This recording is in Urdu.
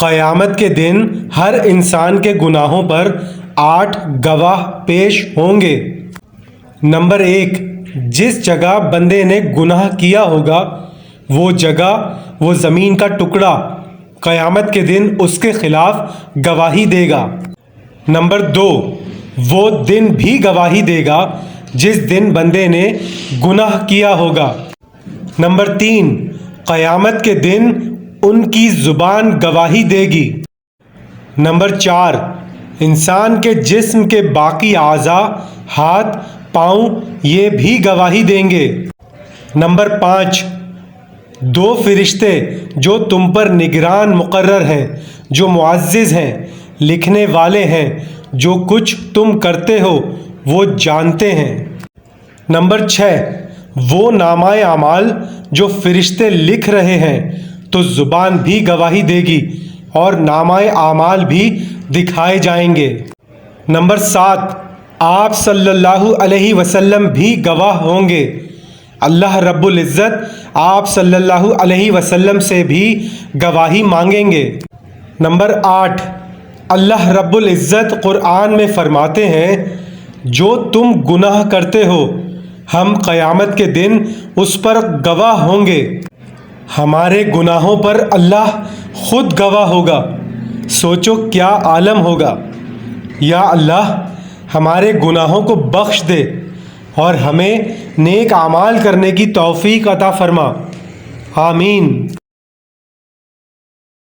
قیامت کے دن ہر انسان کے گناہوں پر 8 گواہ پیش ہوں گے۔ نمبر 1، جس جگہ بندے نے گناہ کیا ہوگا وہ جگہ، وہ زمین کا ٹکڑا قیامت کے دن اس کے خلاف گواہی دے گا۔ نمبر 2، وہ دن بھی گواہی دے گا جس دن بندے نے گناہ کیا ہوگا۔ نمبر 3، قیامت کے دن ان کی زبان گواہی دے گی۔ نمبر 4، انسان کے جسم کے باقی اعضاء، ہاتھ، پاؤں، یہ بھی گواہی دیں گے۔ نمبر 5، 2 فرشتے جو تم پر نگران مقرر ہیں، جو معزز ہیں، لکھنے والے ہیں، جو کچھ تم کرتے ہو وہ جانتے ہیں۔ نمبر 6، وہ نامہ اعمال جو فرشتے لکھ رہے ہیں تو زبان بھی گواہی دے گی اور نامہ اعمال بھی دکھائے جائیں گے۔ نمبر 7، آپ صلی اللہ علیہ وسلم بھی گواہ ہوں گے۔ اللہ رب العزت آپ صلی اللہ علیہ وسلم سے بھی گواہی مانگیں گے۔ نمبر 8، اللہ رب العزت قرآن میں فرماتے ہیں جو تم گناہ کرتے ہو ہم قیامت کے دن اس پر گواہ ہوں گے۔ ہمارے گناہوں پر اللہ خود گواہ ہوگا، سوچو کیا عالم ہوگا۔ یا اللہ ہمارے گناہوں کو بخش دے اور ہمیں نیک اعمال کرنے کی توفیق عطا فرما، آمین۔